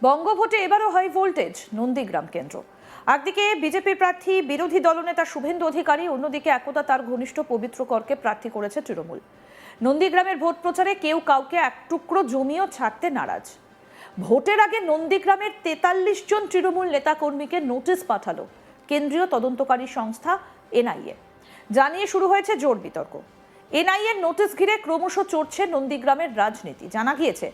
বঙ্গভোটে এবারও high voltage Nandigram কেন্দ্র। একদিকে বিজেপির প্রার্থী বিরোধী দলনেতা শুভেন্দু অধিকারী, অন্যদিকে একদা তার ঘনিষ্ঠ পবিত্র করকে প্রার্থী করেছে তৃণমূল। নন্দীগ্রামের ভোট প্রচারে কেউ কাউকে এক টুকরো জমিও ছাড়তে নারাজ। ভোটের আগে নন্দীগ্রামের 43 জন তৃণমূল নেতাকর্মীকে নোটিশ পাঠালো কেন্দ্রীয় তদন্তকারী সংস্থা এনআইএ। জানিয়ে শুরু হয়েছে জোর বিতর্ক। এনআইএর নোটিশ ঘিরে ক্রমশ চড়ছে নন্দীগ্রামের রাজনীতি। জানা গিয়েছে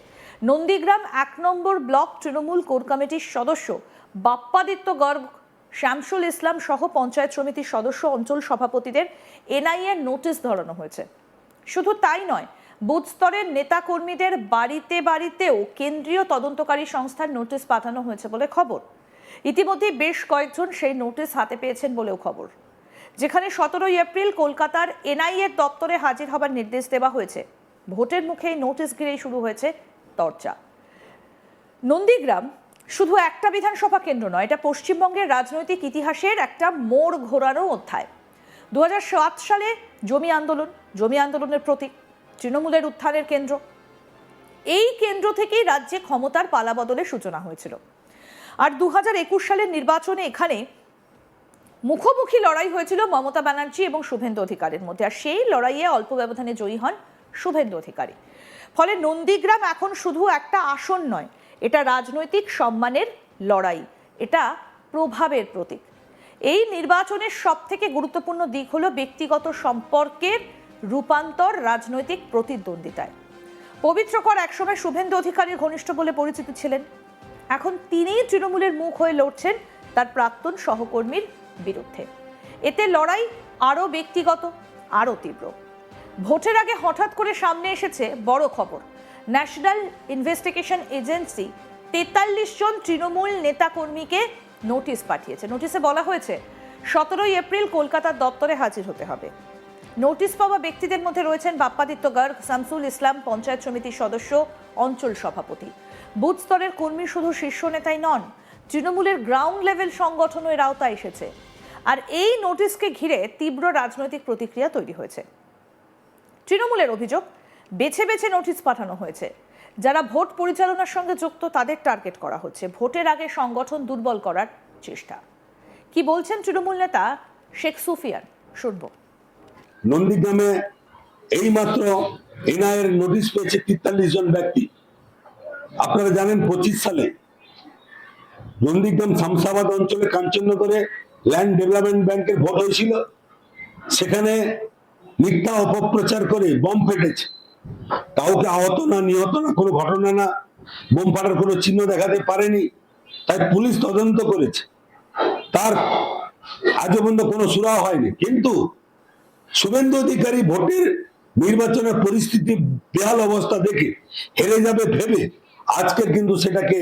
নন্দীগ্রাম 1 নম্বর ব্লক তৃণমূল কোর কমিটির সদস্য বাপ্পাদিত্য গর্গ, শামসুল ইসলাম সহ পঞ্চায়েত সমিতির সদস্য, অঞ্চল সভাপতিদের এনআইএর নোটিশ ধরানো হয়েছে। শুধু তাই নয়, বুথ স্তরের নেতাকর্মীদের বাড়িতে বাড়িতেও কেন্দ্রীয় তদন্তকারী সংস্থার নোটিশ পাঠানো হয়েছে বলে খবর। ইতিমধ্যে বেশ কয়েকজন সেই নোটিশ হাতে পেয়েছেন বলেও খবর। যেখানে 17 এপ্রিল কলকাতার এনআইএর দপ্তরে হাজির হবার নির্দেশ দেওয়া হয়েছে। ভোটের মুখে নোটিশ ঘিরেই শুরু হয়েছে চর্চা। নন্দীগ্রাম শুধু একটা বিধানসভা কেন্দ্র নয়, এটা পশ্চিমবঙ্গের রাজনৈতিক ইতিহাসের একটা মোড় ঘোরানো অধ্যায়। 2007 সালে জমি আন্দোলনের প্রতীক, তৃণমূলের উত্থানের কেন্দ্র। এই কেন্দ্র থেকেই রাজ্যে ক্ষমতার পালাবদলের সূচনা হয়েছিল। আর 2021 সালের নির্বাচনে এখানে মুখোমুখি লড়াই হয়েছিল মমতা ব্যানার্জি এবং শুভেন্দু অধিকারীর মধ্যে। আর সেই লড়াইয়ে অল্প ব্যবধানে জয়ী হন শুভেন্দু অধিকারী। ফলে নন্দীগ্রাম এখন শুধু একটা আসন নয়, এটা রাজনৈতিক সম্মানের লড়াই, এটা প্রভাবের প্রতীক। এই নির্বাচনের সবথেকে গুরুত্বপূর্ণ দিক হলো ব্যক্তিগত সম্পর্কের রূপান্তর রাজনৈতিক প্রতিদ্বন্দ্বিতায়। পবিত্রকর একসময় শুভেন্দু অধিকারীর ঘনিষ্ঠ বলে পরিচিত ছিলেন। এখন তিনিই তৃণমূলের মুখ হয়ে লড়ছেন তার প্রাক্তন সহকর্মীর বিরুদ্ধে। এতে লড়াই আরও ব্যক্তিগত, আরও তীব্র। ভোটের আগে হঠাৎ করে সামনে এসেছে বড় খবর। ন্যাশনাল ইনভেস্টিগেশন এজেন্সি 43 জন তৃণমূল নেতাকর্মীকে নোটিশ পাঠিয়েছে। নোটিশে বলা হয়েছে 17 এপ্রিল কলকাতার দপ্তরে হাজির হতে হবে। নোটিশ পাওয়া ব্যক্তিদের মধ্যে রয়েছেন বাপ্পাদিত্য গর্গ, শামসুল ইসলাম, পঞ্চায়েত সমিতির সদস্য, অঞ্চল সভাপতি। বুথ স্তরের কর্মী শুধু শীর্ষ নেতাই নন, তৃণমূলের গ্রাউন্ড লেভেল সংগঠনও এর আওতায় এসেছে। আর এই নোটিশকে ঘিরে তীব্র রাজনৈতিক প্রতিক্রিয়া তৈরি হয়েছে। তৃণমূলের অভিযোগ, বেছে বেছে নোটিশ পাঠানো হয়েছে। যারা ভোট পরিচালনার সঙ্গে যুক্ত তাদের টার্গেট করা হচ্ছে। ভোটের আগে সংগঠন দুর্বল করার চেষ্টা। কি বলছেন তৃণমূল নেতা শেখ সুফিয়ান, শুনব। নন্দীগ্রামে এইমাত্র এনআইএর নোটিশ পেয়েছে 43 জন ব্যক্তি। আপনারা জানেন 25 সালে নন্দীগ্রাম শামসাবাদ অঞ্চলে কাঞ্চননগরে ল্যান্ড ডেভেলপমেন্ট ব্যাংকের ভোট হয়েছিল। সেখানে মিথ্যা অপপ্রচার করে বোম ফেটেছে। কাউকে আহত না, নিহত না, কোনো ঘটনা না, বোম ফাটার কোনো চিহ্ন দেখাতে পারেনি। তাই পুলিশ তদন্ত করেছে, তার আজও পর্যন্ত কোনো সুরাহা হয়নি। কিন্তু শুভেন্দু অধিকারী ভোটের নির্বাচনের পরিস্থিতি বেহাল অবস্থা দেখে হেরে যাবে ভেবে আজকে কিন্তু সেটাকে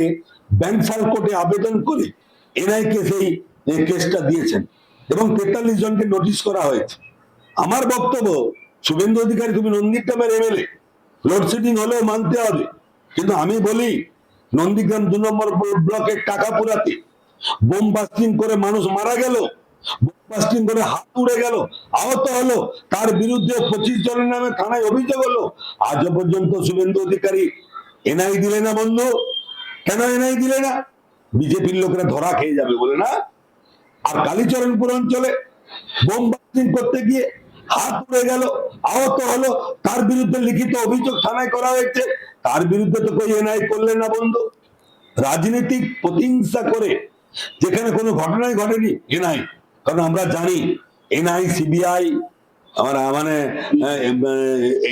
ব্যাংসাল কোর্টে আবেদন করে এনআইকে সেই কেসটা দিয়েছেন এবং 43 জনকে নোটিশ করা হয়েছে। আমার বক্তব্য, শুভেন্দু অধিকারী তুমি নন্দীগ্রামের এমএলএ, লোডশেডিং হলেও মানতে হবে। কিন্তু আমি বলি নন্দীগ্রাম 2 নম্বর ব্লকের টাকা পুরাতে বোম বাস্টিং করে মানুষ মারা গেল, বাস্টিং করে হাত উড়ে গেল, আহত হলো, তার বিরুদ্ধে 25 জনের নামে থানায় অভিযোগ হলো। আজও পর্যন্ত শুভেন্দু অধিকারী এনআই দিলে না। বন্ধু, কেন এনআই দিলে না? বিজেপির লোকেরা ধরা খেয়ে যাবে বলে না? আর কালীচরণপুর অঞ্চলে বোম বাস্টিং করতে গিয়ে হাত উড়ে গেল, আহত হলো, তার বিরুদ্ধে লিখিত অভিযোগ থানায় করা হয়েছে, তার বিরুদ্ধে তো কই এনআই করলেন না। বন্ধু, রাজনৈতিক প্রতিহিংসা করে যেখানে কোনো ঘটনাই ঘটেনি এনআই। কারণ আমরা জানি এনআই, সিবিআই, মানে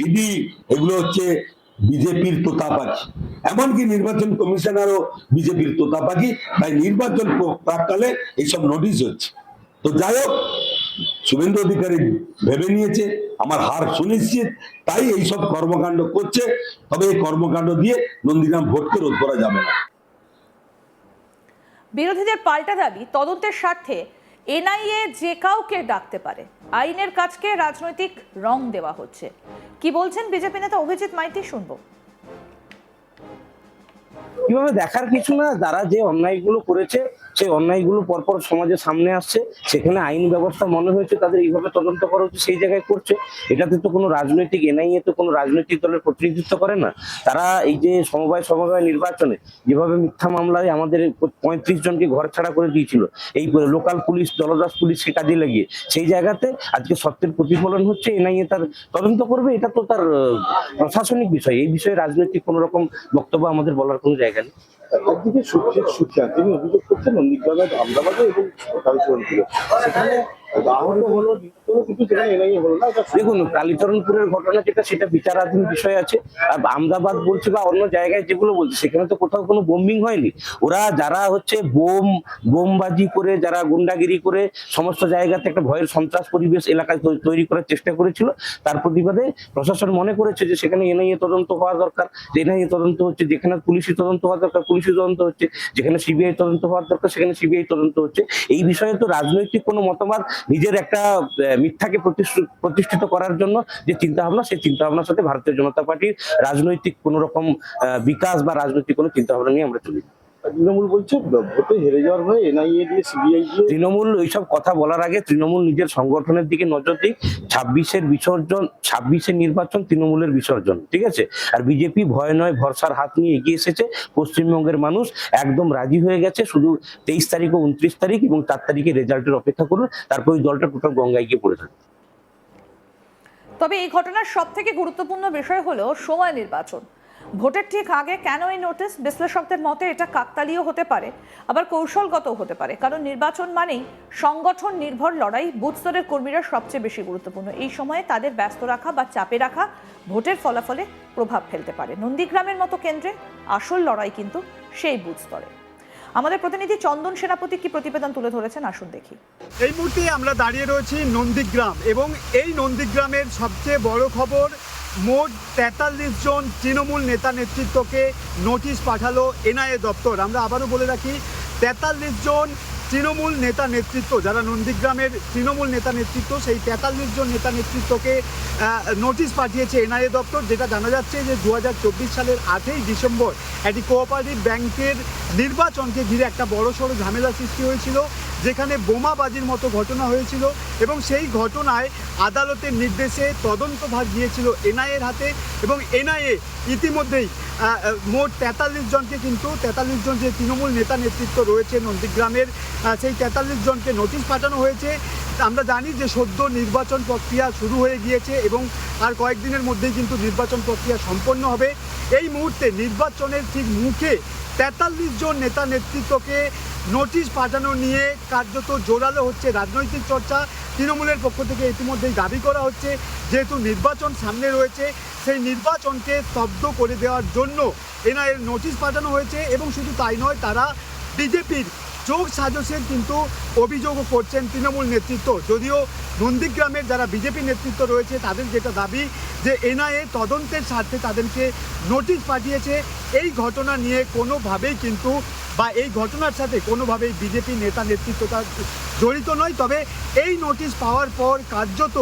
ইডি, এগুলো হচ্ছে বিজেপির তোতা পাখি। এমনকি নির্বাচন কমিশনারও বিজেপির তোতা পাখি। তাই নির্বাচন প্রাককালে এইসব নোটিশ হচ্ছে। তো যাই হোক, শুভেন্দু অধিকারী ভেবে নিয়েছে আমার হার সুনিশ্চিত, তাই এইসব কর্মকাণ্ড করছে। তবে এই কর্মকাণ্ড দিয়ে নন্দীগ্রাম ভোটকে রোধ করা যাবে না। বিরোধীদের পাল্টা দাবি, তদন্তের স্বার্থে এনআইএ যে কাউকে ডাকতে পারে, আইনের কাজকে রাজনৈতিক রং দেওয়া হচ্ছে। কি বলছেন বিজেপি নেতা অভিজিৎ মাইতি, শুনবো। কিভাবে দেখার কিছু না, যারা যে অন্যায়গুলো করেছে সেই অন্যায়গুলো পরপর সমাজের সামনে আসছে, সেখানে আইন ব্যবস্থা মনে হয়েছে তাদের এইভাবে তদন্ত করা উচিত, সেই জায়গায় করছে। এটাতে তো কোনো রাজনৈতিক এনআইএ তো কোনো রাজনৈতিক দলের প্রতিনিধিত্ব করে না। তারা এই যে সমবায় নির্বাচনে যেভাবে মিথ্যা মামলায় আমাদের 35 জনকে ঘর ছাড়া করে দিয়েছিল, এই লোকাল পুলিশ, দলদাস পুলিশকে কাজে লাগিয়ে, সেই জায়গাতে আজকে সত্যের প্রতিফলন হচ্ছে। এনআইএ তার তদন্ত করবে, এটা তো তার প্রশাসনিক বিষয়। এই বিষয়ে রাজনৈতিক কোনো রকম বক্তব্য আমাদের বলার কোনো জায়গা নেই। একদিকে সুখিয়া তিনি অভিযোগ করছেন নন্দীগ্রামের আমদাবাদে এবং কালীচরণপুরে সেখানে আহত হলো, কিন্তু সেখানে এনআইএ হলো না। দেখুন, কালীচরণপুরের ঘটনা যেটা, সেটা বিচারাধীন বিষয় আছে। আর আমদাবাদ বলছে বা অন্য জায়গায় যেগুলো বলছে, সেখানে তো কোথাও কোনো বোম্বিং হয়নি। ওরা যারা হচ্ছে বোমবাজি করে, যারা গুন্ডাগিরি করে সমস্ত জায়গাতে একটা ভয়ের সন্ত্রাস পরিবেশ এলাকায় তৈরি করার চেষ্টা করেছিল, তার প্রতিবাদে প্রশাসন মনে করেছে যে সেখানে এনআইএ তদন্ত হওয়া দরকার। এনআইএ তদন্ত হচ্ছে, যেখানে পুলিশি তদন্ত হওয়া দরকার পুলিশি তদন্ত হচ্ছে, যেখানে সিবিআই তদন্ত হওয়ার দরকার সেখানে সিবিআই তদন্ত হচ্ছে। এই বিষয়ে তো রাজনৈতিক কোনো মতবাদ, নিজের একটা মিথ্যাকে প্রতিষ্ঠিত করার জন্য যে চিন্তা ভাবনা, সেই চিন্তা ভাবনার সাথে ভারতীয় জনতা পার্টির রাজনৈতিক কোন রকম বিকাশ বা রাজনৈতিক কোনো চিন্তা ভাবনা নিয়ে আমরা চলি। তৃণমূল বলছে ভোটে হেরে যাওয়ার ভয়ে এনআইএ দিয়ে সিবিআই দিয়ে। তৃণমূল ওইসব কথা বলার আগে তৃণমূল নিজের সংগঠনের দিকে নজর দিক। 26-এর নির্বাচন তৃণমূলের বিসর্জন, ঠিক আছে? আর বিজেপি ভয় নয় ভরসার হাত নিয়ে এগিয়ে এসেছে। পশ্চিমবঙ্গের মানুষ একদম রাজি হয়ে গেছে। শুধু 23 তারিখ ও 29 তারিখ এবং 4 তারিখে রেজাল্টের অপেক্ষা করুন, তারপর ওই দলটা টোটাল গঙ্গায় গিয়ে পড়ে থাকবে। তবে এই ঘটনার সব থেকে গুরুত্বপূর্ণ বিষয় হলো সময় নির্বাচন। ভোটের ঠিক আগে কেন এই নোটিশ? বিশ্লেষকদের মতে এটা কাকতালীয় হতে পারে, আবার কৌশলগত হতে পারে। কারণ নির্বাচন মানেই সংগঠন নির্ভর লড়াই। বুথ স্তরের কর্মীরা সবচেয়ে বেশি গুরুত্বপূর্ণ। এই সময়ে তাদের ব্যস্ত রাখা বা চাপে রাখা ভোটের ফলাফলে প্রভাব ফেলতে পারে। নন্দীগ্রামের মতো কেন্দ্রে আসল লড়াই কিন্তু সেই বুথ স্তরে। আমাদের প্রতিনিধি চন্দন সেনাপতি কি প্রতিবেদন তুলে ধরেছেন, আসুন দেখি। এই মুহূর্তে আমরা দাঁড়িয়ে রয়েছি নন্দীগ্রাম, এবং এই নন্দীগ্রামের সবচেয়ে বড় খবর, মোট 43 জন তৃণমূল নেতা নেতৃত্বকে নোটিশ পাঠালো এনআইএ দপ্তর। আমরা আবারও বলে রাখি, 43 জন তৃণমূল নেতা নেতৃত্ব, যারা নন্দীগ্রামের তৃণমূল নেতা নেতৃত্ব, সেই 43 জন নেতা নেতৃত্বকে নোটিশ পাঠিয়েছে এনআইএ দপ্তর। যেটা জানা যাচ্ছে যে 2024 সালের 8ই ডিসেম্বর একটি কোঅপারেটিভ ব্যাংকের নির্বাচনকে ঘিরে একটা বড়সড় ঝামেলা সৃষ্টি হয়েছিল, যেখানে বোমাবাজির মতো ঘটনা হয়েছিল, এবং সেই ঘটনায় আদালতের নির্দেশে তদন্তভার গিয়েছিল এনআইএর হাতে। এবং এনআইএ ইতিমধ্যেই মোট 43 জনকে, কিন্তু 43 জন যে তৃণমূল নেতা নেতৃত্ব রয়েছে নন্দীগ্রামের, সেই 43 জনকে নোটিশ পাঠানো হয়েছে। আমরা জানি যে সদ্য নির্বাচন প্রক্রিয়া শুরু হয়ে গিয়েছে এবং আর কয়েকদিনের মধ্যেই কিন্তু নির্বাচন প্রক্রিয়া সম্পন্ন হবে। এই মুহূর্তে নির্বাচনের ঠিক মুখে 43 জন নেতা নেতৃত্বকে নোটিশ পাঠানো নিয়ে কার্যত জোরালো হচ্ছে রাজনৈতিক চর্চা। তৃণমূলের পক্ষ থেকে ইতিমধ্যেই দাবি করা হচ্ছে, যেহেতু নির্বাচন সামনে রয়েছে, সেই নির্বাচনকে স্তব্ধ করে দেওয়ার জন্য এনআইএর নোটিশ পাঠানো হয়েছে। এবং শুধু তাই নয়, তারা বিজেপির যোগ সাজসের কিন্তু অভিযোগও করছেন তৃণমূল নেতৃত্ব। যদিও নন্দীগ্রামের যারা বিজেপি নেতৃত্ব রয়েছে, তাদের যেটা দাবি যে এনআইএ তদন্তের স্বার্থে তাদেরকে নোটিশ পাঠিয়েছে। এই ঘটনা নিয়ে কোনোভাবেই কিন্তু, বা এই ঘটনার সাথে কোনোভাবেই বিজেপি নেতা নেতৃত্বটা জড়িত নয়। তবে এই নোটিশ পাওয়ার পর কার্যত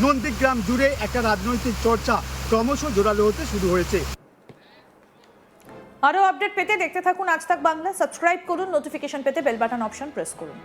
নন্দীগ্রাম জুড়ে একটা রাজনৈতিক চর্চা ক্রমশ জোরালো হতে শুরু হয়েছে। আরও আপডেট পেতে দেখতে থাকুন আজ তাক বাংলা। সাবস্ক্রাইব করুন, নোটিফিকেশন পেতে বেল বাটন অপশন প্রেস করুন।